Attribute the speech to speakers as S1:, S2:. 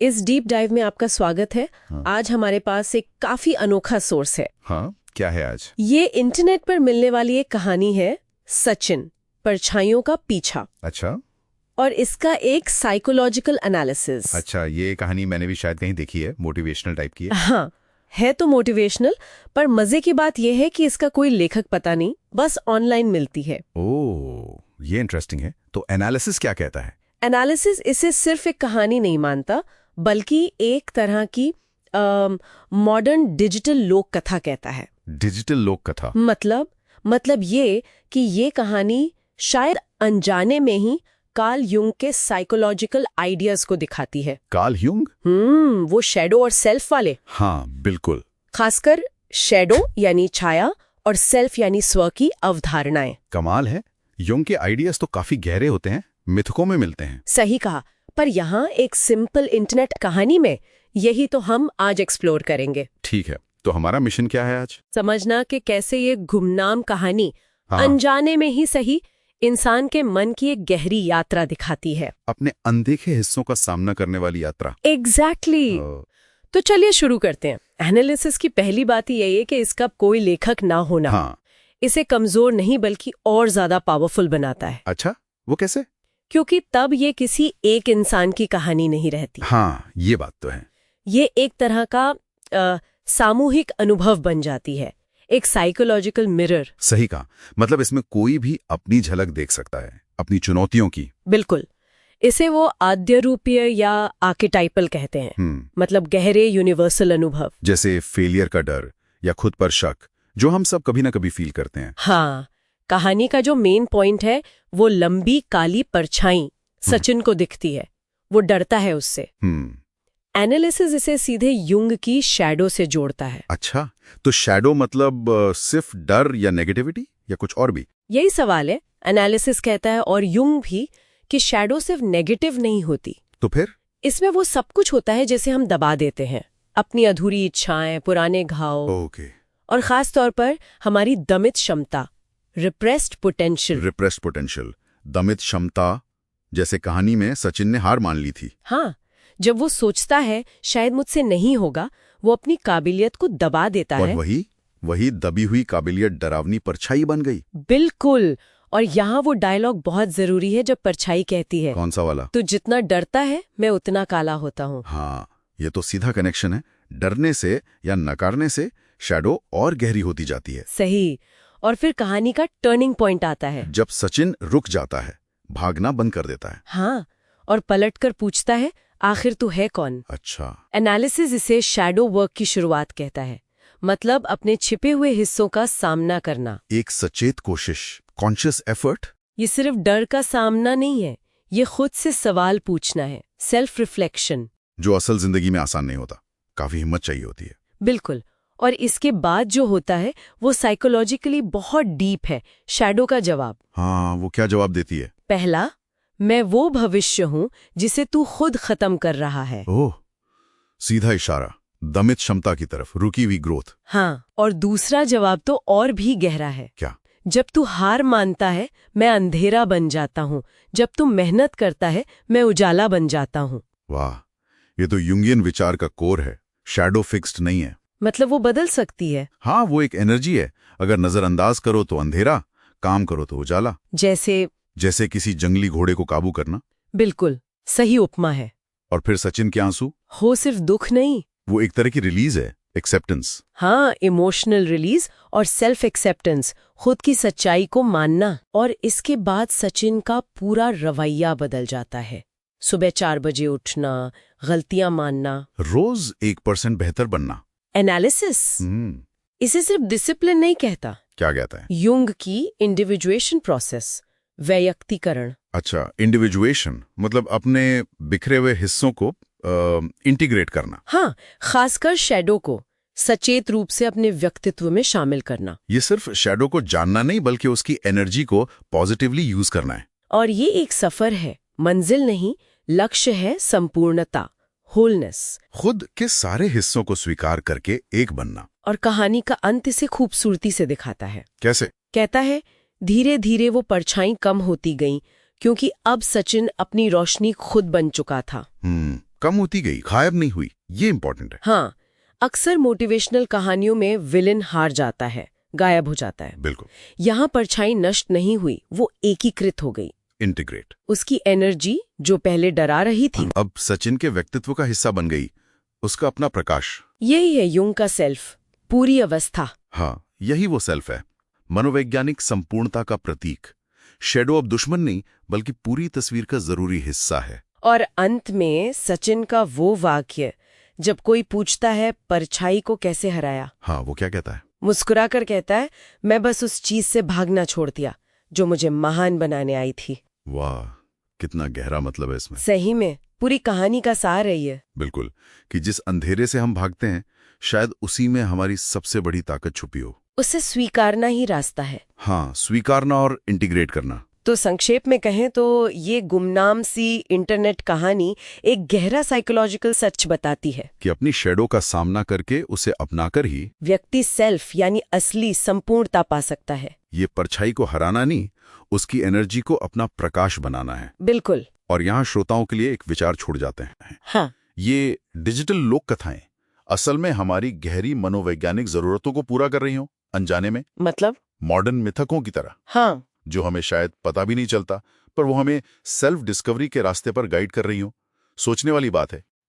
S1: इस deep dive में आपका स्वागत है।
S2: हाँ।
S1: आज हमारे पास एक काफी अनोखा सोर्स है।
S2: हाँ, क्या है आज?
S1: ये इंटरनेट पर मिलने वाली एक कहानी है, सचिन परछाइयों का पीछा,
S2: अच्छा
S1: और इसका एक साइकोलॉजिकल एनालिसिस।
S2: अच्छा, ये कहानी मैंने भी शायद कहीं देखी है, मोटिवेशनल टाइप की है।
S1: हाँ, है तो मोटिवेशनल, पर मजे की बात यह है कि इसका कोई लेखक पता नहीं, बस ऑनलाइन मिलती है।
S2: ओह, ये इंटरेस्टिंग है। तो एनालिसिस क्या कहता है?
S1: एनालिसिस इसे सिर्फ एक कहानी नहीं मानता, बल्कि एक तरह की मॉडर्न डिजिटल लोक कथा कहता है।
S2: डिजिटल लोक कथा?
S1: मतलब ये कि ये कहानी शायद अनजाने में ही कार्ल युंग के साइकोलॉजिकल आइडियाज को दिखाती है।
S2: Carl Jung?
S1: वो शैडो और सेल्फ वाले।
S2: हाँ, बिल्कुल।
S1: खासकर शैडो यानी छाया और सेल्फ यानी स्व की अवधारणाएं।
S2: कमाल है, युंग के आइडियाज तो काफी गहरे होते हैं, मिथकों में मिलते हैं।
S1: सही कहा, पर यहाँ एक सिंपल इंटरनेट कहानी में यही तो हम आज एक्सप्लोर करेंगे।
S2: ठीक है, तो हमारा मिशन क्या है आज?
S1: समझना कि कैसे ये गुमनाम कहानी
S2: हाँ।
S1: अनजाने में ही सही इंसान के मन की एक गहरी यात्रा दिखाती है।
S2: अपने अनदेखे हिस्सों का सामना करने वाली यात्रा।
S1: एग्जैक्टली। तो चलिए शुरू करते हैं। एनालिसिस की पहली बात ही यही है कि इसका कोई लेखक ना होना
S2: हाँ।
S1: इसे कमजोर नहीं बल्कि और ज्यादा पावरफुल बनाता है।
S2: अच्छा, वो कैसे?
S1: क्योंकि तब ये किसी एक इंसान की कहानी नहीं रहती।
S2: हाँ, ये बात तो है।
S1: ये एक तरह का सामूहिक अनुभव बन जाती है, एक साइकोलॉजिकल मिरर।
S2: सही कहा, मतलब इसमें कोई भी अपनी झलक देख सकता है, अपनी चुनौतियों की।
S1: बिल्कुल, इसे वो आद्यरूपीय या आर्केटाइपल कहते हैं। मतलब गहरे यूनिवर्सल अनुभव,
S2: जैसे फेलियर का डर या खुद पर शक, जो हम सब कभी ना कभी फील करते हैं।
S1: हाँ, कहानी का जो मेन पॉइंट है वो लंबी काली परछाई सचिन को दिखती है, वो डरता है उससे। एनालिसिस इसे सीधे युंग की शैडो से जोड़ता है।
S2: अच्छा, तो शैडो मतलब सिर्फ डर या नेगेटिविटी या कुछ और भी?
S1: यही सवाल है। एनालिसिस कहता है, और युंग भी, कि शैडो सिर्फ नेगेटिव नहीं होती।
S2: तो फिर
S1: इसमें वो सब कुछ होता है जैसे हम दबा देते हैं, अपनी अधूरी इच्छाएं, पुराने घाव,
S2: ओके।
S1: और खास तौर पर हमारी दमित क्षमता, रिप्रेस्ड पोटेंशियल,
S2: दमित क्षमता। जैसे कहानी में सचिन ने हार मान ली थी।
S1: हाँ, जब वो सोचता है शायद मुझसे नहीं होगा, वो अपनी काबिलियत को दबा देता
S2: और
S1: है।
S2: वही दबी हुई काबिलियत डरावनी परछाई बन गई।
S1: बिल्कुल, और यहाँ वो डायलॉग बहुत जरूरी है जब परछाई कहती है,
S2: कौन सा वाला?
S1: तू जितना डरता है मैं उतना काला होता हूँ।
S2: हाँ, ये तो सीधा कनेक्शन है। डरने से या नकारने से शैडो और गहरी होती जाती है।
S1: सही। और फिर कहानी का टर्निंग पॉइंट आता है
S2: जब सचिन रुक जाता है, भागना बंद कर देता है।
S1: हाँ, और पलटकर पूछता है, आखिर तू है कौन?
S2: अच्छा।
S1: एनालिसिस इसे शैडो वर्क की शुरुआत कहता है, मतलब अपने छिपे हुए हिस्सों का सामना करना।
S2: एक सचेत कोशिश, कॉन्शियस एफर्ट।
S1: ये सिर्फ डर का सामना नहीं है, ये खुद से सवाल पूछना है, सेल्फ रिफ्लेक्शन,
S2: जो असल जिंदगी में आसान नहीं होता, काफी हिम्मत चाहिए होती है।
S1: बिल्कुल। और इसके बाद जो होता है वो साइकोलॉजिकली बहुत डीप है। शैडो का जवाब।
S2: हाँ, वो क्या जवाब देती है?
S1: पहला, मैं वो भविष्य हूं जिसे तू खुद खत्म कर रहा है।
S2: ओह, सीधा इशारा दमित क्षमता की तरफ, रुकी हुई ग्रोथ।
S1: हाँ, और दूसरा जवाब तो और भी गहरा है।
S2: क्या?
S1: जब तू हार मानता है मैं अंधेरा बन जाता हूँ, जब तू मेहनत करता है मैं उजाला बन जाता हूँ।
S2: वाह, ये तो युंगियन विचार का कोर है। शैडो फिक्स्ड नहीं है,
S1: मतलब वो बदल सकती है।
S2: हाँ, वो एक एनर्जी है। अगर नजरअंदाज करो तो अंधेरा, काम करो तो उजाला। जैसे किसी जंगली घोड़े को काबू करना।
S1: बिल्कुल सही उपमा है।
S2: और फिर सचिन के आंसू?
S1: हो सिर्फ दुख नहीं,
S2: वो एक तरह की रिलीज है, एक्सेप्टेंस।
S1: हाँ, इमोशनल रिलीज और सेल्फ एक्सेप्टेंस, खुद की सच्चाई को मानना। और इसके बाद सचिन का पूरा रवैया बदल जाता है। सुबह 4 बजे उठना, गलतियां मानना,
S2: रोज 1% बेहतर बनना।
S1: एनालिसिस इसे सिर्फ डिसिप्लिन नहीं कहता।
S2: क्या कहता है?
S1: युंग की इंडिविजुएशन प्रोसेस, वैयक्तिकरण।
S2: अच्छा, इंडिविजुएशन मतलब अपने बिखरे हुए हिस्सों को इंटीग्रेट करना।
S1: हाँ, खासकर शैडो को सचेत रूप से अपने व्यक्तित्व में शामिल करना।
S2: ये सिर्फ शैडो को जानना नहीं, बल्कि उसकी एनर्जी को पॉजिटिवली यूज करना है।
S1: और ये एक सफर है, मंजिल नहीं, लक्ष्य है संपूर्णता, होलनेस।
S2: खुद के सारे हिस्सों को स्वीकार करके एक बनना।
S1: और कहानी का अंत इसे खूबसूरती से दिखाता है।
S2: कैसे?
S1: कहता है, धीरे धीरे वो परछाई कम होती गईं, क्योंकि अब सचिन अपनी रोशनी खुद बन चुका था।
S2: कम होती गई, गायब नहीं हुई। ये इंपॉर्टेंट है।
S1: हाँ, अक्सर मोटिवेशनल कहानियों में विलेन हार जाता है, गायब हो जाता है।
S2: बिल्कुल।
S1: यहाँ परछाई नष्ट नहीं हुई, वो एकीकृत हो गई।
S2: इंटीग्रेट।
S1: उसकी एनर्जी जो पहले डरा रही थी,
S2: अब सचिन के व्यक्तित्व का हिस्सा बन गई, उसका अपना प्रकाश।
S1: यही है युंग का सेल्फ, पूरी अवस्था।
S2: हाँ, यही वो सेल्फ है, मनोवैज्ञानिक संपूर्णता का प्रतीक। शेडो अब दुश्मन नहीं, बल्कि पूरी तस्वीर का जरूरी हिस्सा है।
S1: और अंत में सचिन का वो वाक्य, जब कोई पूछता है परछाई को कैसे हराया,
S2: हाँ, वो क्या कहता है?
S1: मुस्कुराकर कहता है, मैं बस उस चीज से भागना छोड़ दिया जो मुझे महान बनाने आई थी।
S2: वाह, कितना गहरा मतलब है इसमें।
S1: सही में पूरी कहानी का सार है ये।
S2: बिल्कुल, कि जिस अंधेरे से हम भागते हैं, शायद उसी में हमारी सबसे बड़ी ताकत छुपी हो।
S1: उसे स्वीकारना ही रास्ता है।
S2: हाँ, स्वीकारना और इंटीग्रेट करना।
S1: तो संक्षेप में कहें तो ये गुमनाम सी इंटरनेट कहानी एक गहरा साइकोलॉजिकल सच बताती है
S2: कि अपनी शेडो का सामना करके उसे अपनाकर ही
S1: व्यक्ति सेल्फ यानी असली संपूर्णता पा सकता है।
S2: ये परछाई को हराना नहीं, उसकी एनर्जी को अपना प्रकाश बनाना है।
S1: बिल्कुल।
S2: और यहाँ श्रोताओं के लिए एक विचार छोड़ जाते हैं।
S1: हाँ,
S2: ये डिजिटल लोक कथाएं असल में हमारी गहरी मनोवैज्ञानिक जरूरतों को पूरा कर रही हो, अनजाने में।
S1: मतलब
S2: मॉडर्न मिथकों की तरह।
S1: हाँ,
S2: जो हमें शायद पता भी नहीं चलता, पर वो हमें सेल्फ डिस्कवरी के रास्ते पर गाइड कर रही हो। सोचने वाली बात है